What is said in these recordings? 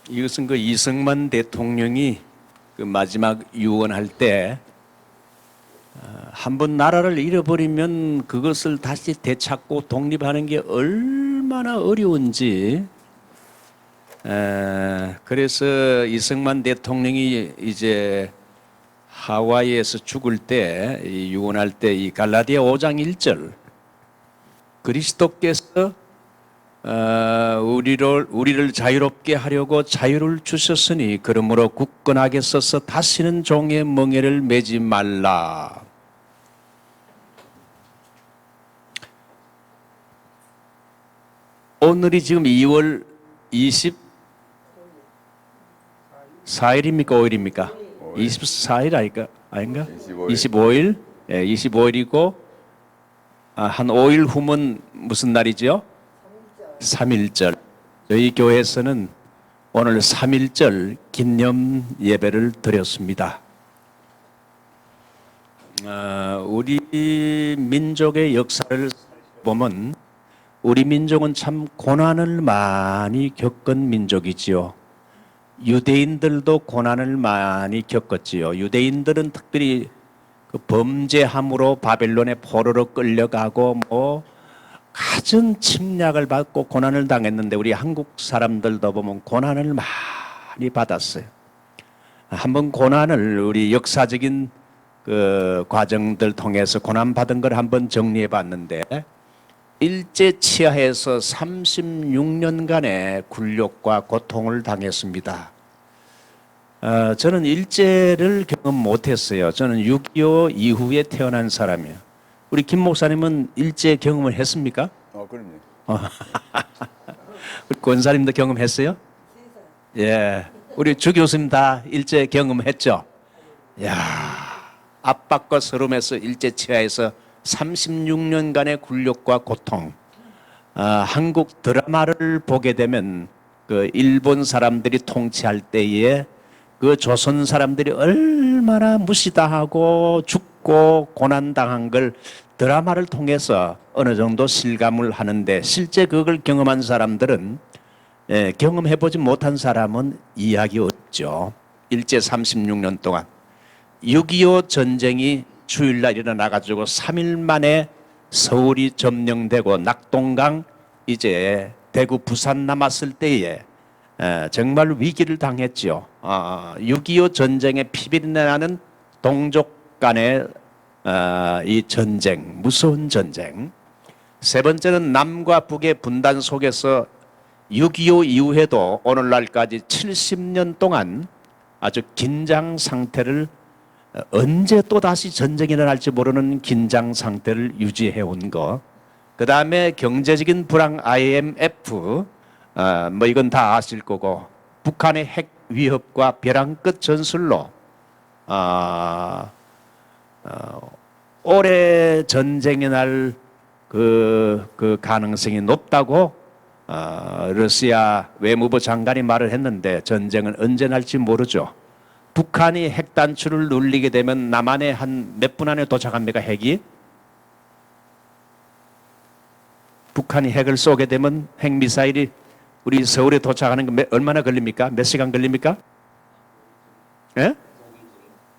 이것은 그 이승만 대통령이 그 마지막 유언할 때 한번 나라를 잃어버리면 그것을 다시 되찾고 독립하는 게 얼마나 어려운지, 그래서 이승만 대통령이 이제 하와이에서 죽을 때, 유언할 때 이 갈라디아 5장 1절, 그리스도께서 우리를 자유롭게 하려고 자유를 주셨으니 그러므로 굳건하게 서서 다시는 종의 멍에를 매지 말라. 오늘이 지금 2월 24일입니까? 5일입니까? 24일 아닌가? 25일? 예, 25일이고 한 5일 후면 무슨 날이죠? 3.1절. 저희 교회에서는 오늘 3.1절 기념 예배를 드렸습니다. 우리 민족의 역사를 보면 우리 민족은 참 고난을 많이 겪은 민족이지요. 유대인들도 고난을 많이 겪었지요. 유대인들은 특별히 그 범죄함으로 바벨론에 포로로 끌려가고 갖은 침략을 받고 고난을 당했는데 우리 한국 사람들도 보면 고난을 많이 받았어요. 한번 고난을 우리 역사적인 그 과정들 통해서 고난 받은 걸 한번 정리해 봤는데, 일제 치하에서 36년간의 굴욕과 고통을 당했습니다. 저는 일제를 경험 못했어요. 저는 6.25 이후에 태어난 사람이에요. 우리 김 목사님은 일제 경험을 했습니까? 그럼요. 우리 권사님도 경험했어요? 예. 우리 주 교수님 다 일제 경험했죠? 야, 압박과 서름에서 일제 치하에서 36년간의 굴욕과 고통. 한국 드라마를 보게 되면 그 일본 사람들이 통치할 때에 그 조선 사람들이 얼마나 무시당하고 죽고 고난당한 걸 드라마를 통해서 어느 정도 실감을 하는데, 실제 그걸 경험한 사람들은, 경험해보지 못한 사람은 이해하기 어렵죠. 일제 36년 동안 6.25 전쟁이 주일날 일어나가지고 3일 만에 서울이 점령되고 낙동강 이제 대구 부산 남았을 때에 정말 위기를 당했죠. 6.25 전쟁의 피비린내 나는 동족 간의 이 전쟁, 무서운 전쟁. 세 번째는 남과 북의 분단 속에서 6.25 이후에도 오늘날까지 70년 동안 아주 긴장 상태를, 언제 또 다시 전쟁이 일어날지 모르는 긴장 상태를 유지해 온 거. 그 다음에 경제적인 불황 IMF, 이건 다 아실 거고, 북한의 핵 위협과 벼랑 끝 전술로 올해 전쟁이 날 그 가능성이 높다고 러시아 외무부 장관이 말을 했는데, 전쟁은 언제 날지 모르죠. 북한이 핵 단추를 눌리게 되면 남한에 한 몇 분 안에 도착합니까? 핵이? 북한이 핵을 쏘게 되면 핵미사일이 우리 서울에 도착하는 거 얼마나 걸립니까? 몇 시간 걸립니까? 예?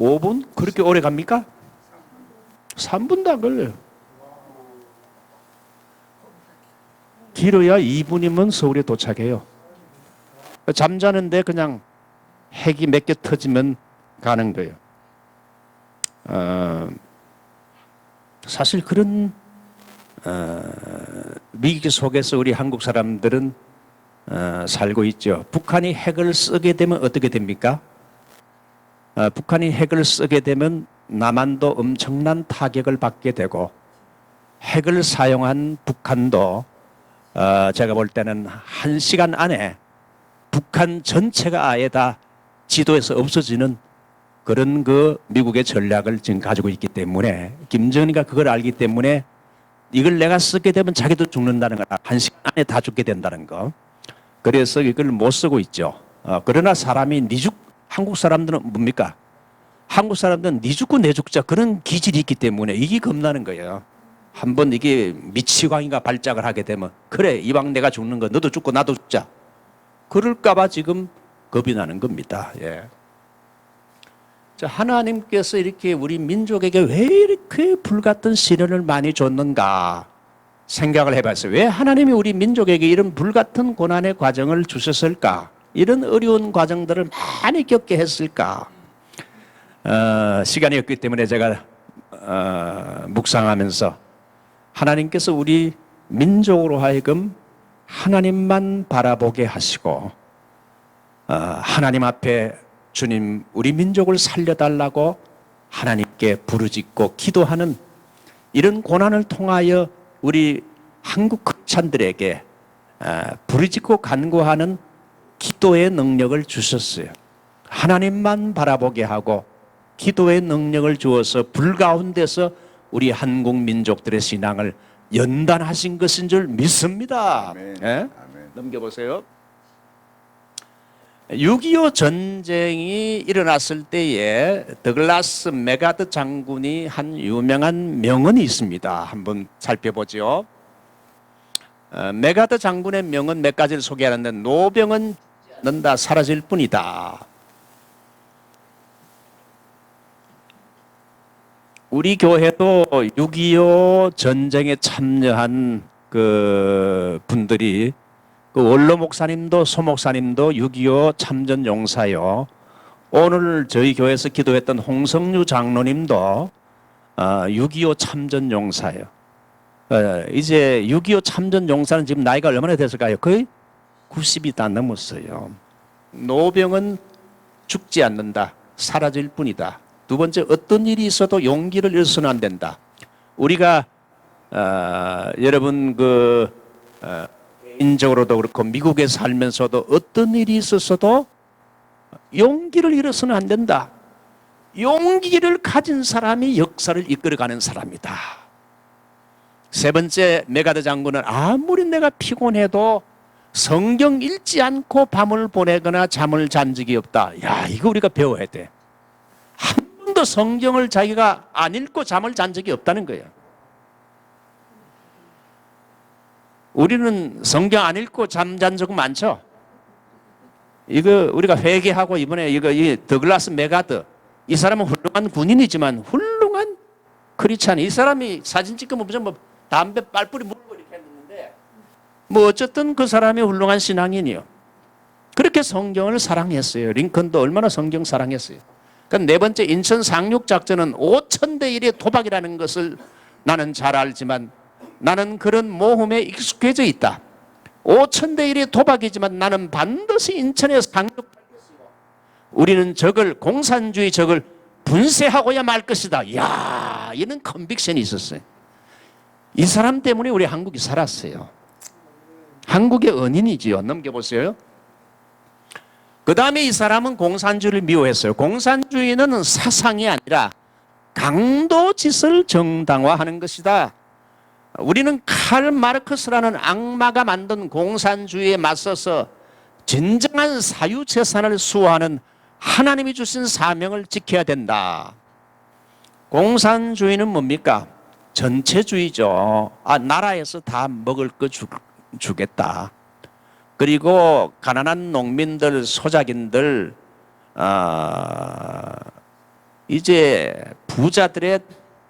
5분? 그렇게 오래 갑니까? 3분도 안 걸려요. 길어야 2분이면 서울에 도착해요. 잠자는데 그냥 핵이 몇 개 터지면 가는 거예요. 사실 그런 위기 속에서 우리 한국 사람들은 살고 있죠. 북한이 핵을 쓰게 되면 어떻게 됩니까? 북한이 핵을 쓰게 되면 남한도 엄청난 타격을 받게 되고, 핵을 사용한 북한도 제가 볼 때는 1시간 안에 북한 전체가 아예 다 지도에서 없어지는 그런 그 미국의 전략을 지금 가지고 있기 때문에, 김정은이가 그걸 알기 때문에 이걸 내가 쓰게 되면 자기도 죽는다는 거다. 1시간 안에 다 죽게 된다는 거. 그래서 이걸 못 쓰고 있죠. 그러나 사람이 한국 사람들은 뭡니까? 한국 사람들은 니 죽고 내 죽자, 그런 기질이 있기 때문에 이게 겁나는 거예요. 한번 이게 미치광이가 발작을 하게 되면, 그래 이왕 내가 죽는 거 너도 죽고 나도 죽자, 그럴까봐 지금 겁이 나는 겁니다. 예. 자, 하나님께서 이렇게 우리 민족에게 왜 이렇게 불같은 시련을 많이 줬는가 생각을 해봤어요. 왜 하나님이 우리 민족에게 이런 불같은 고난의 과정을 주셨을까? 이런 어려운 과정들을 많이 겪게 했을까? 시간이 없기 때문에 제가 묵상하면서 하나님께서 우리 민족으로 하여금 하나님만 바라보게 하시고 하나님 앞에 주님 우리 민족을 살려달라고 하나님께 부르짖고 기도하는 이런 고난을 통하여 우리 한국 크리스찬들에게 부르짖고 간구하는 기도의 능력을 주셨어요. 하나님만 바라보게 하고 기도의 능력을 주어서 불 가운데서 우리 한국 민족들의 신앙을 연단하신 것인 줄 믿습니다. 아멘. 예? 아멘. 넘겨보세요. 6.25 전쟁이 일어났을 때에 더글라스 메가드 장군이 한 유명한 명언이 있습니다. 한번 살펴보죠. 메가드 장군의 명언 몇 가지를 소개하는데 노병은 는다 사라질 뿐이다. 우리 교회도 6.25 전쟁에 참여한 그 분들이 그 원로 목사님도 소 목사님도 6.25 참전 용사요. 오늘 저희 교회에서 기도했던 홍성유 장로님도 6.25 참전 용사요. 이제 6.25 참전 용사는 지금 나이가 얼마나 됐을까요? 거의 90이 다 넘었어요. 노병은 죽지 않는다. 사라질 뿐이다. 두 번째, 어떤 일이 있어도 용기를 잃어서는 안 된다. 우리가 여러분 개인적으로도 그렇고 미국에 살면서도 어떤 일이 있었어도 용기를 잃어서는 안 된다. 용기를 가진 사람이 역사를 이끌어가는 사람이다. 세 번째, 메가드 장군은 아무리 내가 피곤해도 성경 읽지 않고 밤을 보내거나 잠을 잔 적이 없다. 야, 이거 우리가 배워야 돼. 한 번도 성경을 자기가 안 읽고 잠을 잔 적이 없다는 거예요. 우리는 성경 안 읽고 잠 잔 적 많죠? 이거 우리가 회개하고 이번에 이 더글라스 메가드, 이 사람은 훌륭한 군인이지만 훌륭한 크리스찬. 이 사람이 사진 찍으면 무슨 담배 빨뿌리 물고 이렇게 했는데 어쨌든 그 사람이 훌륭한 신앙인이요. 그렇게 성경을 사랑했어요. 링컨도 얼마나 성경 사랑했어요. 그러니까 네 번째, 인천 상륙 작전은 5,000대 1의 도박이라는 것을 나는 잘 알지만 나는 그런 모험에 익숙해져 있다. 5,000대 1의 도박이지만 나는 반드시 인천에 상륙하겠으며 우리는 적을, 공산주의 적을 분쇄하고야 말 것이다. 이야, 이런 컨빅션이 있었어요. 이 사람 때문에 우리 한국이 살았어요. 한국의 은인이지요. 넘겨보세요. 그 다음에 이 사람은 공산주의를 미워했어요. 공산주의는 사상이 아니라 강도짓을 정당화하는 것이다. 우리는 칼 마르크스라는 악마가 만든 공산주의에 맞서서 진정한 사유재산을 수호하는 하나님이 주신 사명을 지켜야 된다. 공산주의는 뭡니까? 전체주의죠. 나라에서 다 먹을 거 주겠다. 그리고 가난한 농민들, 소작인들, 이제 부자들의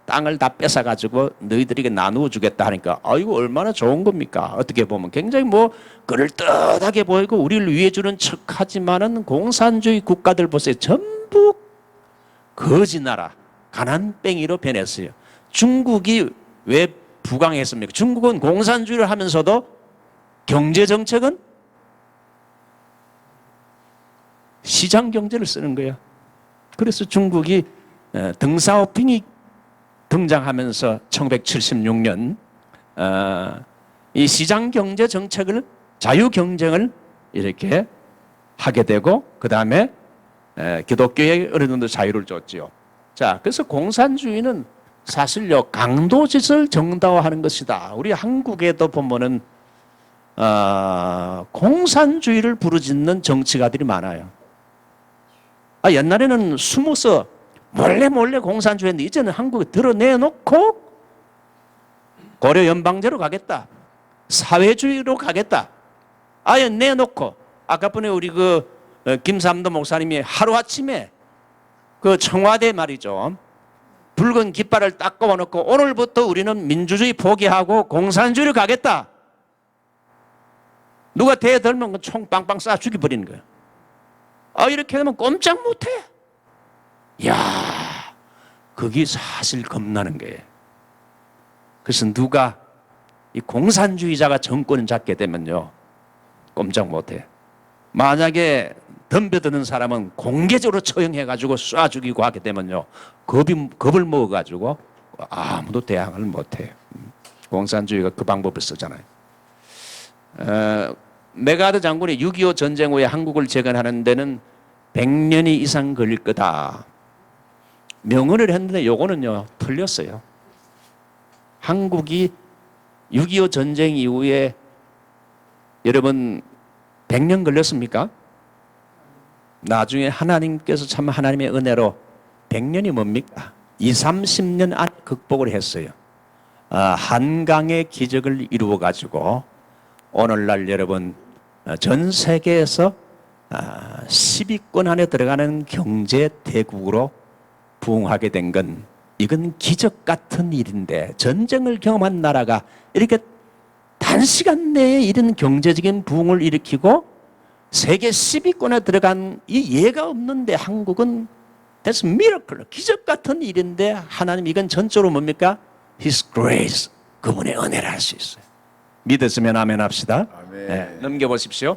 땅을 다 뺏어가지고 너희들에게 나누어 주겠다 하니까 아이고 얼마나 좋은 겁니까? 어떻게 보면 굉장히 그럴듯하게 보이고 우리를 위해 주는 척하지만은 공산주의 국가들 보세요. 전부 거지 나라, 가난뱅이로 변했어요. 중국이 왜 부강했습니까? 중국은 공산주의를 하면서도 경제 정책은 시장 경제를 쓰는 거예요. 그래서 중국이 덩사오핑이 등장하면서 1976년 이 시장 경제 정책을, 자유 경쟁을 이렇게 하게 되고 그 다음에 기독교에 어느 정도 자유를 줬지요. 자, 그래서 공산주의는 사실요 강도짓을 정당화하는 것이다. 우리 한국에도 보면은 공산주의를 부르짖는 정치가들이 많아요. 옛날에는 숨어서 몰래 공산주의 했는데 이제는 한국에 드러내놓고 고려 연방제로 가겠다. 사회주의로 가겠다. 아예 내놓고 아까 번에 우리 김삼도 목사님이 하루아침에 그 청와대 말이죠, 붉은 깃발을 딱 꺼놓고 오늘부터 우리는 민주주의 포기하고 공산주의를 가겠다. 누가 대들면 총 빵빵 쏴 죽여버리는 거예요. 이렇게 되면 꼼짝 못해. 이야, 그게 사실 겁나는 거예요. 그래서 누가 이 공산주의자가 정권을 잡게 되면요, 꼼짝 못해. 만약에 덤벼드는 사람은 공개적으로 처형해가지고 쏴 죽이고 하게 되면요, 겁을 먹어가지고 아무도 대항을 못해요. 공산주의가 그 방법을 쓰잖아요. 메가드 장군이 6.25 전쟁 후에 한국을 재건하는 데는 100년이 이상 걸릴 거다 명언을 했는데 요거는요 틀렸어요. 한국이 6.25 전쟁 이후에 여러분 100년 걸렸습니까? 나중에 하나님께서 참 하나님의 은혜로 100년이 뭡니까? 20-30년 안에 극복을 했어요. 한강의 기적을 이루어 가지고 오늘날 여러분 전 세계에서 10위권 안에 들어가는 경제 대국으로 부흥하게 된 건 이건 기적 같은 일인데, 전쟁을 경험한 나라가 이렇게 단시간 내에 이런 경제적인 부흥을 일으키고 세계 10위권에 들어간 이 예가 없는데 한국은 That's miracle, 기적 같은 일인데 하나님 이건 전적으로 뭡니까? His grace, 그분의 은혜를 할 수 있어요. 믿었으면 아멘 합시다. 아멘. 네, 넘겨보십시오.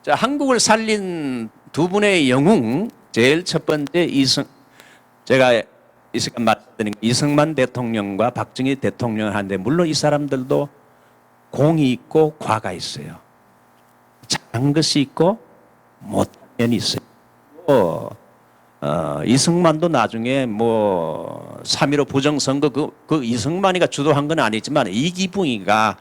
자, 한국을 살린 두 분의 영웅, 제일 첫 번째 제가 이 시간 말씀드린 이승만 대통령과 박정희 대통령을 하는데, 물론 이 사람들도 공이 있고 과가 있어요. 잘한 것이 있고 못한 면이 있어요. 이승만도 나중에 3.15 부정선거 그 이승만이가 주도한 건 아니지만 이기붕이가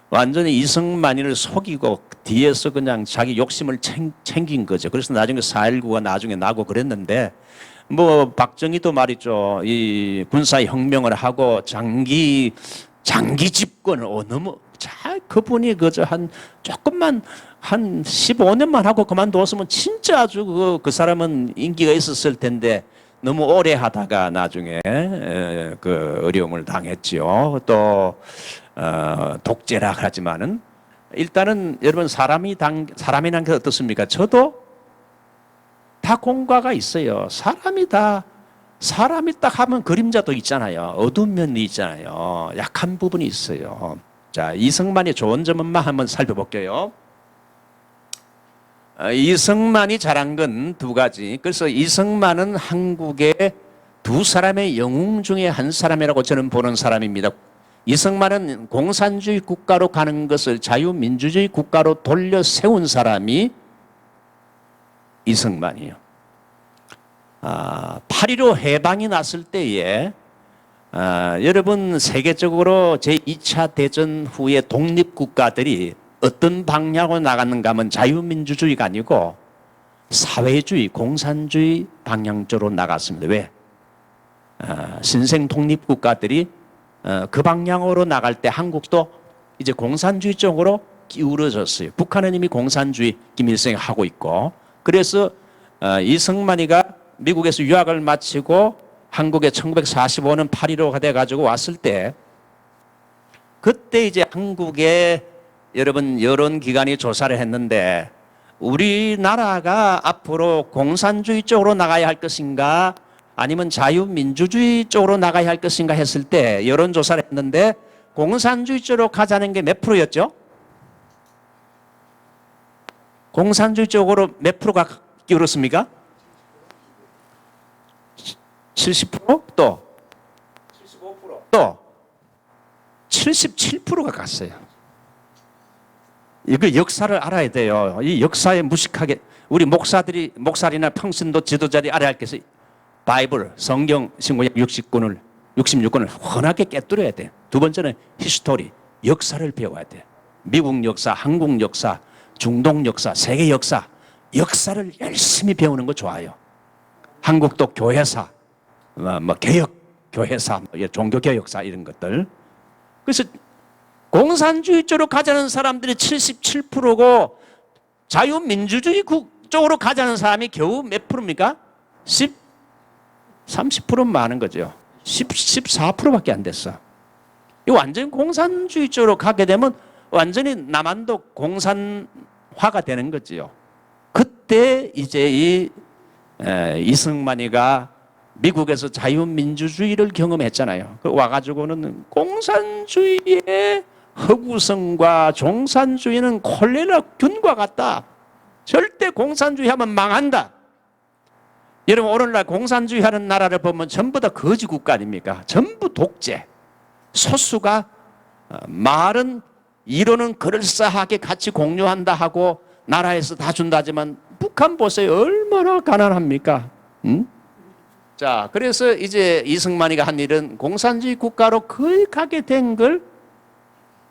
완전히 이승만이를 속이고 뒤에서 그냥 자기 욕심을 챙긴 거죠. 그래서 나중에 4.19가 나중에 나고 그랬는데, 박정희도 말이죠, 이 군사혁명을 하고 장기 집권을 너무 잘, 그분이 그저 조금만 한 15년만 하고 그만뒀으면 진짜 아주 그 사람은 인기가 있었을 텐데 너무 오래 하다가 나중에 그 어려움을 당했지요. 또 독재라 하지만은 일단은 여러분 사람이란 게 어떻습니까? 저도 다 공과가 있어요. 사람이 딱 하면 그림자도 있잖아요. 어두운 면이 있잖아요. 약한 부분이 있어요. 자, 이승만의 좋은 점만 한번 살펴볼게요. 이승만이 잘한 건 두 가지. 그래서 이승만은 한국의 두 사람의 영웅 중에 한 사람이라고 저는 보는 사람입니다. 이승만은 공산주의 국가로 가는 것을 자유민주주의 국가로 돌려 세운 사람이 이승만이에요. 8.15 해방이 났을 때에 여러분 세계적으로 제2차 대전 후에 독립국가들이 어떤 방향으로 나갔는가 하면 자유민주주의가 아니고 사회주의, 공산주의 방향 쪽으로 나갔습니다. 왜? 신생 독립국가들이 그 방향으로 나갈 때 한국도 이제 공산주의 쪽으로 기울어졌어요. 북한은 이미 공산주의 김일성이 하고 있고, 그래서 이승만이가 미국에서 유학을 마치고 한국에 1945년 8.15가 돼가지고 왔을 때, 그때 이제 한국에 여러분 여론기관이 조사를 했는데 우리나라가 앞으로 공산주의 쪽으로 나가야 할 것인가 아니면 자유민주주의 쪽으로 나가야 할 것인가 했을 때 여론조사를 했는데 공산주의 쪽으로 가자는 게 몇 프로였죠? 공산주의 쪽으로 몇 프로가 기울었습니까? 70%? 또 75%? 또 77%가 갔어요. 이거 역사를 알아야 돼요. 이 역사에 무식하게 우리 목사리나 평신도 지도자들이 알아야 할 것이 바이블, 성경, 신구약 66권을 훤하게 깨뜨려야 돼. 두 번째는 히스토리, 역사를 배워야 돼. 미국 역사, 한국 역사, 중동 역사, 세계 역사, 역사를 열심히 배우는 거 좋아요. 한국도 교회사, 개혁 교회사, 종교개혁사 이런 것들. 그래서 공산주의 쪽으로 가자는 사람들이 77%고 자유민주주의 쪽으로 가자는 사람이 겨우 몇 프로입니까? 30% 많은 거죠. 14%밖에 안 됐어. 이 완전히 공산주의 쪽으로 가게 되면 완전히 남한도 공산화가 되는 거지요. 그때 이제 이 이승만이가 미국에서 자유민주주의를 경험했잖아요. 그 와가지고는 공산주의의 허구성과 종산주의는 콜레라균과 같다. 절대 공산주의 하면 망한다. 여러분 오늘날 공산주의 하는 나라를 보면 전부 다 거지 국가 아닙니까? 전부 독재. 소수가 말은 이론은 그럴싸하게 같이 공유한다 하고 나라에서 다 준다지만 북한 보세요. 얼마나 가난합니까? 응? 자, 그래서 이제 이승만이가 한 일은 공산주의 국가로 거의 가게 된 걸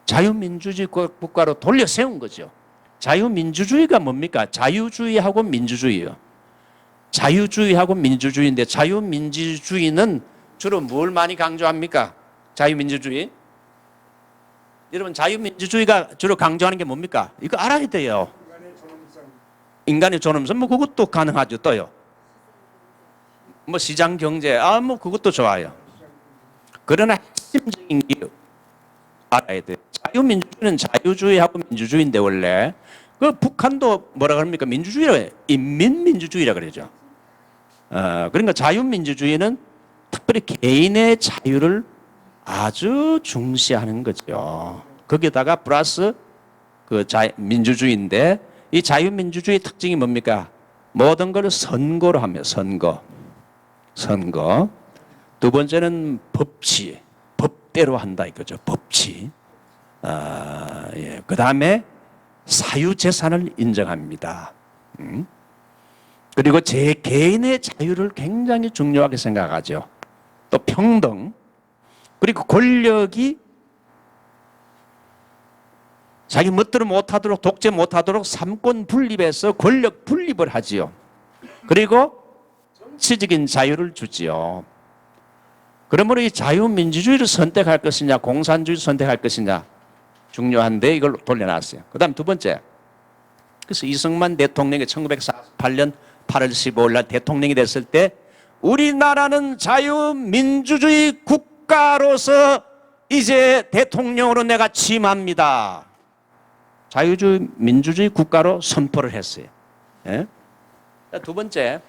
자유민주주의 국가로 돌려 세운 거죠. 자유민주주의가 뭡니까? 자유주의하고 민주주의요. 자유주의하고 민주주의인데 자유민주주의는 주로 뭘 많이 강조합니까? 자유민주주의? 여러분 자유민주주의가 주로 강조하는 게 뭡니까? 이거 알아야 돼요. 인간의 존엄성 뭐 그것도 가능하죠. 또요. 뭐 시장 경제 뭐 그것도 좋아요. 그러나 핵심적인 게 알아야 돼요. 자유민주주의는 자유주의하고 민주주의인데 원래 그 북한도 뭐라 그럽니까? 민주주의라고 해요. 인민민주주의라 그러죠. 그러니까 자유민주주의는 특별히 개인의 자유를 아주 중시하는 거죠. 거기다가 플러스 그 민주주의인데 이 자유민주주의 특징이 뭡니까? 모든 걸 선거로 하며 선거. 두 번째는 법치. 법대로 한다 이거죠. 법치. 예. 그 다음에 사유재산을 인정합니다. 그리고 제 개인의 자유를 굉장히 중요하게 생각하죠. 또 평등. 그리고 권력이 자기 멋대로 못하도록 독재 못하도록 삼권 분립해서 권력 분립을 하지요. 그리고 정치적인 자유를 주지요. 그러므로 이 자유민주주의를 선택할 것이냐 공산주의를 선택할 것이냐 중요한데 이걸 돌려놨어요. 그 다음 두 번째. 그래서 이승만 대통령이 1948년 8월 15일 날 대통령이 됐을 때 우리나라는 자유민주주의 국가로서 이제 대통령으로 내가 취임합니다. 자유주의 민주주의 국가로 선포를 했어요. 예? 두 번째,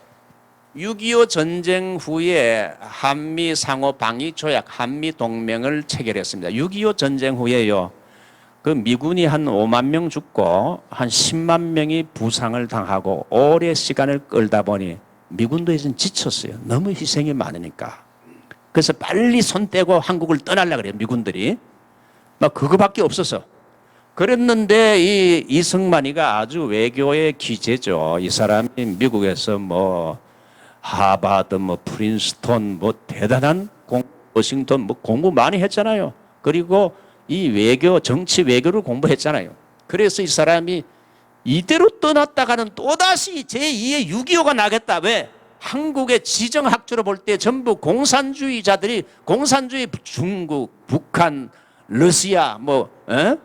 6.25 전쟁 후에 한미 상호 방위 조약, 한미 동맹을 체결했습니다. 6.25 전쟁 후에요. 그 미군이 한 5만 명 죽고 한 10만 명이 부상을 당하고 오래 시간을 끌다 보니 미군도 이제 지쳤어요. 너무 희생이 많으니까. 그래서 빨리 손 떼고 한국을 떠나려고 그래요. 미군들이. 막 그거밖에 없었어. 그랬는데 이 이승만이가 아주 외교의 귀재죠. 이 사람이 미국에서 뭐 하버드, 뭐 프린스턴, 뭐 대단한 워싱턴 뭐 공부 많이 했잖아요. 그리고 이 외교, 정치 외교를 공부했잖아요. 그래서 이 사람이 이대로 떠났다가는 또다시 제2의 6.25가 나겠다. 왜? 한국의 지정학적으로 볼 때 전부 공산주의자들이 공산주의 중국, 북한, 러시아,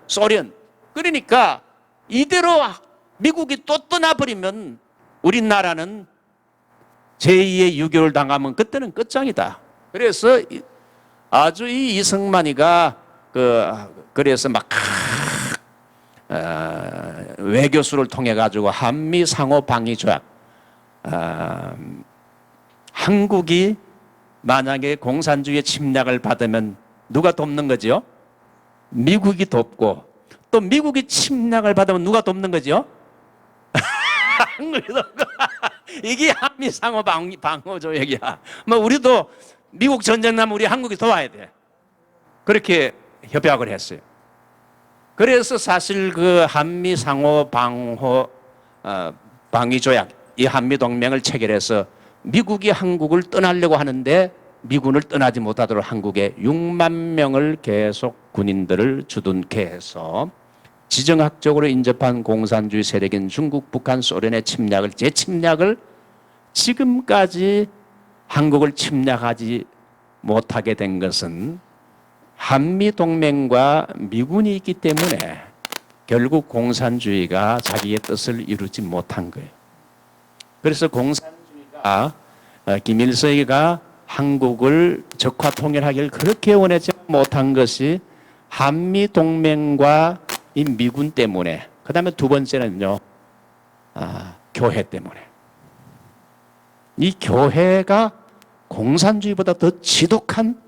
소련. 그러니까 이대로 미국이 또 떠나버리면 우리나라는 제2의 6.25를 당하면 그때는 끝장이다. 그래서 아주 이 이승만이가 그래서 막 외교수를 통해 가지고 한미 상호 방위 조약 한국이 만약에 공산주의의 침략을 받으면 누가 돕는 거죠? 미국이 돕고 또 미국이 침략을 받으면 누가 돕는 거죠? 한국이 돕고 이게 한미 상호 방호 조약이야. 뭐 우리도 미국 전쟁 나면 우리 한국이 도와야 돼. 그렇게 협약을 했어요. 그래서 사실 그 한미 상호 방위 조약, 이 한미 동맹을 체결해서 미국이 한국을 떠나려고 하는데 미군을 떠나지 못하도록 한국에 6만 명을 계속 군인들을 주둔케 해서 지정학적으로 인접한 공산주의 세력인 중국, 북한, 소련의 침략을 재침략을 지금까지 한국을 침략하지 못하게 된 것은 한미 동맹과 미군이 있기 때문에 결국 공산주의가 자기의 뜻을 이루지 못한 거예요. 그래서 공산주의가 김일성이가 한국을 적화 통일하기를 그렇게 원하지 못한 것이 한미 동맹과 이 미군 때문에, 그 다음에 두 번째는요, 교회 때문에. 이 교회가 공산주의보다 더 지독한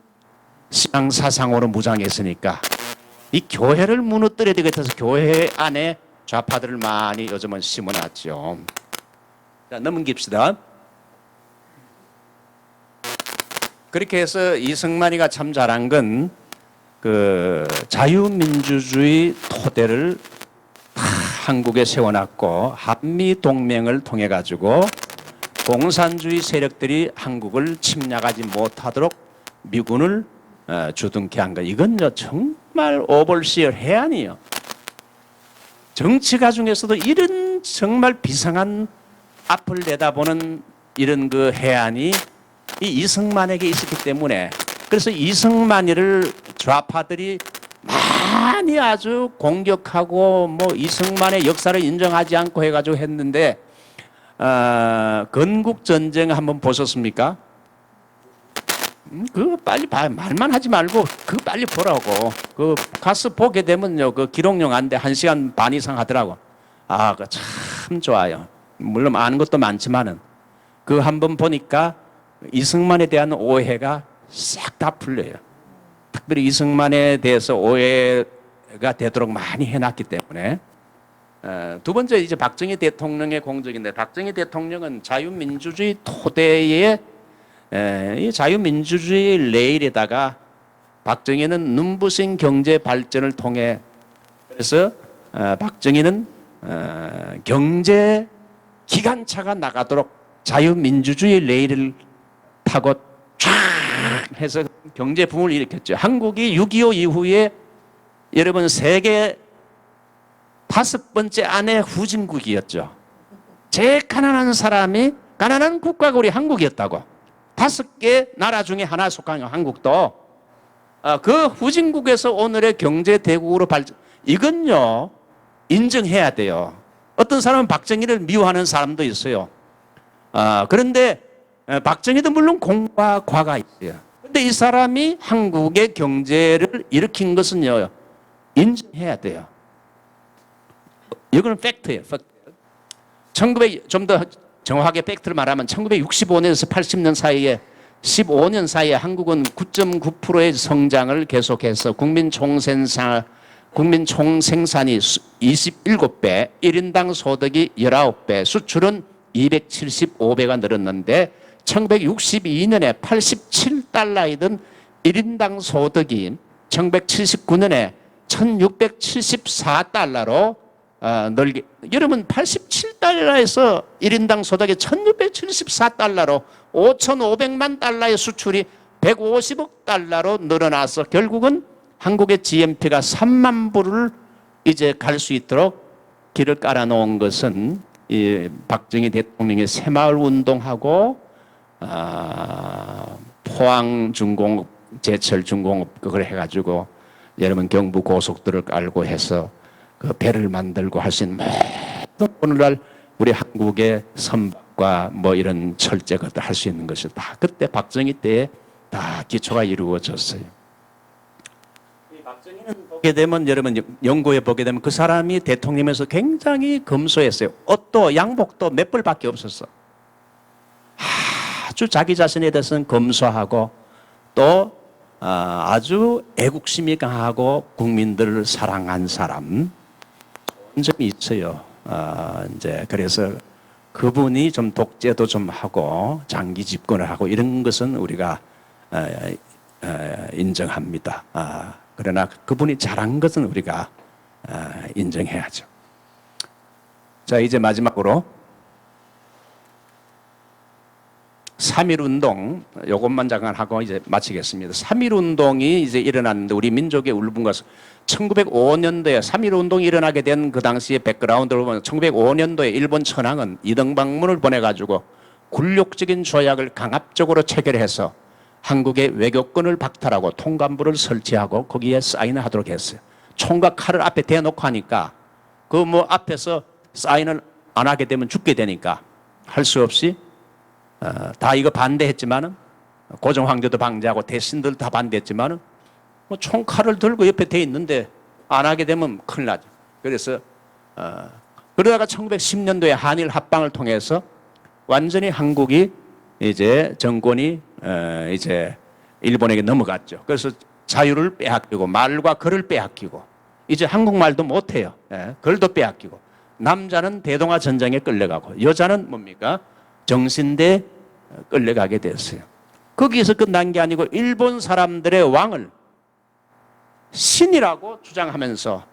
신앙 사상으로 무장했으니까 이 교회를 무너뜨려야 되겠어서 교회 안에 좌파들을 많이 요즘은 심어놨죠. 자, 넘깁시다. 그렇게 해서 이승만이가 참 잘한 건 그 자유민주주의 토대를 다 한국에 세워놨고 한미 동맹을 통해 가지고 공산주의 세력들이 한국을 침략하지 못하도록 미군을 주둔케 한 거. 이건요 정말 오벌시어 해안이요. 정치가 중에서도 이런 정말 비상한 앞을 내다보는 이런 그 해안이 이 이승만에게 있었기 때문에, 그래서 이승만이를 좌파들이 많이 아주 공격하고 뭐 이승만의 역사를 인정하지 않고 해가지고 했는데, 건국 전쟁 한번 보셨습니까? 그거 빨리 봐. 말만 하지 말고 그거 빨리 보라고. 그 가서 보게 되면요, 그 기록용 안 돼. 1시간 반 이상 하더라고. 그거 참 좋아요. 물론 아는 것도 많지만은 그 한번 보니까 이승만에 대한 오해가 싹 다 풀려요. 특별히 이승만에 대해서 오해가 되도록 많이 해놨기 때문에. 두 번째 이제 박정희 대통령의 공적인데, 박정희 대통령은 자유민주주의 토대에 이 자유민주주의 레일에다가 박정희는 눈부신 경제 발전을 통해, 그래서 박정희는 경제 기관차가 나가도록 자유민주주의 레일을 타고 쫙 해서 경제 붐을 일으켰죠. 한국이 6.25 이후에 여러분 세계 5번째 안에 후진국이었죠. 제일 가난한 사람이, 가난한 국가가 우리 한국이었다고. 5개 나라 중에 하나 속한 한국도 그 후진국에서 오늘의 경제 대국으로 발전. 이건요 인정해야 돼요. 어떤 사람은 박정희를 미워하는 사람도 있어요. 그런데 박정희도 물론 공과 과가 있어요. 그런데 이 사람이 한국의 경제를 일으킨 것은요 인정해야 돼요. 이거는 팩트예요. 좀 더 정확하게 팩트를 말하면 1965년에서 80년 사이에 15년 사이에 한국은 9.9%의 성장을 계속해서 국민 총생산이 27배, 1인당 소득이 19배, 수출은 275배가 늘었는데 1962년에 87달러이던 1인당 소득이 1979년에 1674달러로 늘게. 여러분 87달러에서 1인당 소득이 1674달러로 5,500만 달러의 수출이 150억 달러로 늘어나서 결국은 한국의 GNP가 3만 불을 이제 갈 수 있도록 길을 깔아놓은 것은 이 박정희 대통령의 새마을 운동하고 포항 중공업, 제철 중공업 그걸 해가지고 여러분 경부 고속도로를 깔고 해서 그 배를 만들고 할 수 있는 모든 오늘날 우리 한국의 선박과 뭐 이런 철제 것들 할 수 있는 것이 다 그때 박정희 때에 다 기초가 이루어졌어요. 박정희는 보게 되면 여러분 연구해 보게 되면 그 사람이 대통령에서 굉장히 검소했어요. 옷도 양복도 몇 벌밖에 없었어. 아주 자기 자신에 대해서는 검소하고 또 아주 애국심이 강하고 국민들을 사랑한 사람. 점이 있어요. 이제 그래서 그분이 좀 독재도 좀 하고 장기 집권을 하고 이런 것은 우리가 인정합니다. 그러나 그분이 잘한 것은 우리가 인정해야죠. 자, 이제 마지막으로 3.1운동 요것만 잠깐 하고 이제 마치겠습니다. 3.1운동이 이제 일어났는데 우리 민족의 울분과 1905년도에 3.1운동이 일어나게 된 그 당시의 백그라운드를 보면 1905년도에 일본 천황은 이등방문을 보내가지고 굴욕적인 조약을 강압적으로 체결해서 한국의 외교권을 박탈하고 통감부를 설치하고 거기에 사인을 하도록 했어요. 총과 칼을 앞에 대놓고 하니까 그 뭐 앞에서 사인을 안 하게 되면 죽게 되니까 할 수 없이 다 이거 반대했지만은 고종 황제도 반대하고 대신들 다 반대했지만은 뭐 총칼을 들고 옆에 돼 있는데 안 하게 되면 큰일 나죠. 그래서 그러다가 1910년도에 한일 합방을 통해서 완전히 한국이 이제 정권이 이제 일본에게 넘어갔죠. 그래서 자유를 빼앗기고 말과 글을 빼앗기고 이제 한국말도 못해요. 글도 빼앗기고 남자는 대동아 전쟁에 끌려가고 여자는 뭡니까? 정신대 끌려가게 됐어요. 거기에서 끝난 게 아니고 일본 사람들의 왕을 신이라고 주장하면서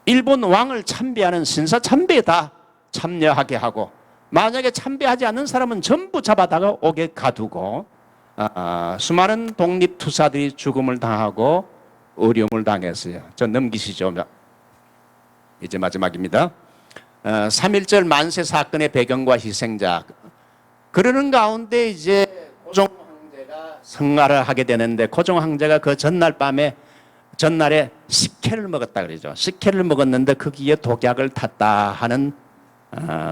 일본 왕을 참배하는 신사 참배에 다 참여하게 하고 만약에 참배하지 않는 사람은 전부 잡아다가 옥에 가두고 수많은 독립투사들이 죽음을 당하고 어려움을 당했어요. 저 넘기시죠. 이제 마지막입니다. 3.1절 만세 사건의 배경과 희생자. 그러는 가운데 이제 고종 황제가 성화를 하게 되는데 고종 황제가 그 전날에 식혜를 먹었다 그러죠. 식혜를 먹었는데 거기에 독약을 탔다 하는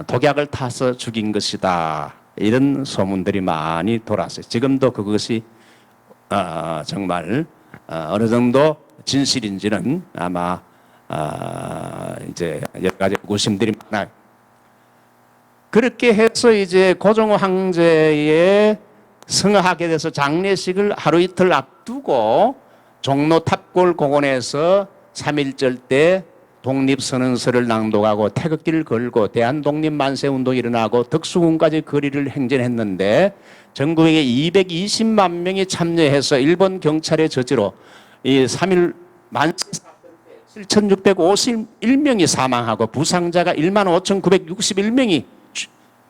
독약을 타서 죽인 것이다. 이런 소문들이 많이 돌았어요. 지금도 그것이 정말 어느 정도 진실인지는 아마 이제 여러 가지 의구심들이 많아요. 그렇게 해서 이제 고종 황제의 성화하게 돼서 장례식을 하루 이틀 앞두고 종로 탑골 공원에서 3.1절 때 독립선언서를 낭독하고 태극기를 걸고 대한독립만세운동이 일어나고 덕수궁까지 거리를 행진했는데 전국에 220만 명이 참여해서 일본 경찰의 저지로 이 3.1 만세 사건 때 7,651명이 사망하고 부상자가 15,961명이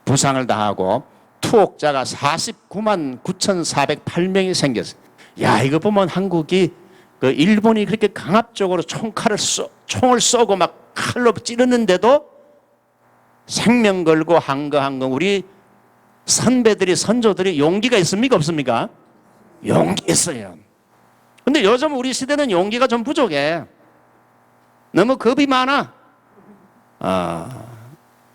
부상을 당하고 투옥자가 49만 9,408명이 생겼어요. 야, 이거 보면 한국이 그 일본이 그렇게 강압적으로 총을 쏘고 막 칼로 찌르는데도 생명 걸고 한 거 우리 선배들이 선조들이 용기가 있습니까 없습니까? 용기 있어요. 근데 요즘 우리 시대는 용기가 좀 부족해. 너무 겁이 많아.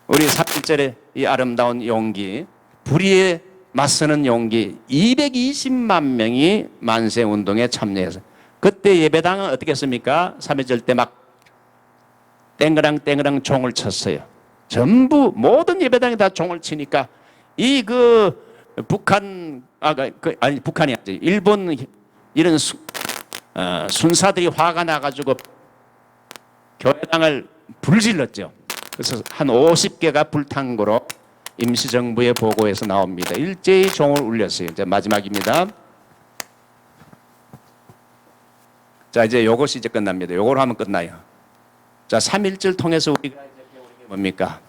우리 3.1절의 이 아름다운 용기, 불의에 맞서는 용기, 220만 명이 만세운동에 참여해서 그때 예배당은 어떻게 했습니까? 3.1절 때 막 땡그랑 종을 쳤어요. 전부 모든 예배당이 다 종을 치니까 이 북한 아니 북한이 아니지 일본 이런 순사들이 화가 나가지고 교회당을 불질렀죠. 그래서 한 50개가 불탄 거로 임시정부의 보고에서 나옵니다. 일제히 종을 울렸어요. 이제 마지막입니다. 자, 이제 요것이 이제 끝납니다. 요걸 하면 끝나요. 자, 3.1절 통해서 우리가 이제 배우는 게 뭡니까?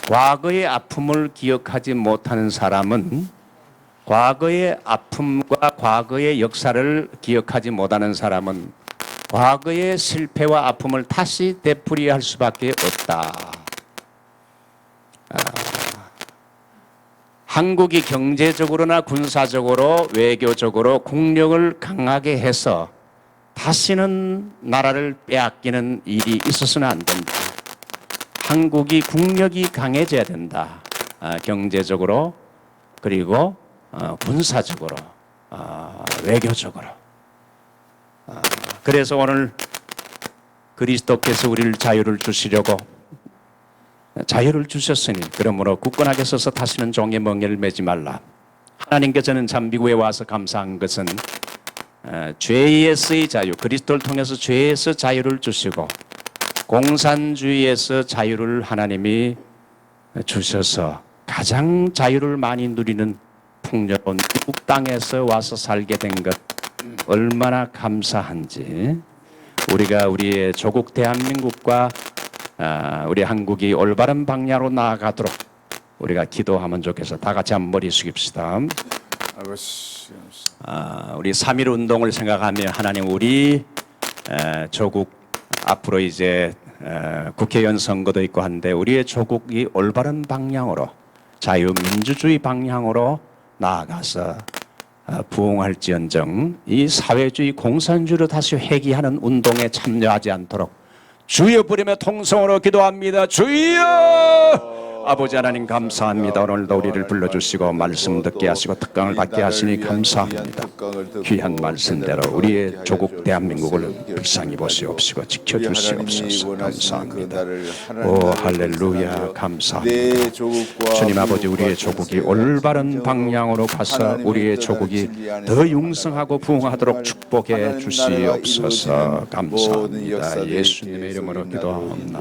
과거의 아픔을 기억하지 못하는 사람은 과거의 아픔과 과거의 역사를 기억하지 못하는 사람은 과거의 실패와 아픔을 다시 되풀이할 수밖에 없다. 한국이 경제적으로나 군사적으로 외교적으로 국력을 강하게 해서 다시는 나라를 빼앗기는 일이 있어서는 안 된다. 한국이 국력이 강해져야 된다. 경제적으로 그리고 군사적으로 외교적으로. 그래서 오늘 그리스도께서 우리를 자유를 주시려고 자유를 주셨으니 그러므로 굳건하게 서서 다시는 종의 멍에를 매지 말라. 하나님께서는 잠비구에 와서 감사한 것은 죄에서의 자유, 그리스도를 통해서 죄에서 자유를 주시고 공산주의에서 자유를 하나님이 주셔서 가장 자유를 많이 누리는 풍요로운 미국 땅에서 와서 살게 된 것 얼마나 감사한지 우리가 우리의 조국 대한민국과 우리 한국이 올바른 방향으로 나아가도록 우리가 기도하면 좋겠어. 다 같이 한번 머리 숙입시다. 우리 3.1 운동을 생각하며 하나님 우리 조국 앞으로 이제 국회의원 선거도 있고 한데 우리의 조국이 올바른 방향으로 자유민주주의 방향으로 나아가서 부흥할지언정 이 사회주의 공산주의로 다시 회귀하는 운동에 참여하지 않도록 주여 부르며 통성으로 기도합니다. 주여! 아버지 하나님 감사합니다. 오늘도 우리를 불러주시고 말씀 듣게 하시고 특강을 받게 하시니 감사합니다. 귀한 말씀대로 우리의 조국 대한민국을 불쌍히 보시옵시고 지켜주시옵소서. 감사합니다. 오 할렐루야 감사합니다. 주님 아버지 우리의 조국이 올바른 방향으로 가서 우리의 조국이 더 융성하고 부흥하도록 축복해 주시옵소서. 감사합니다. 예수님의 이름으로 기도합니다.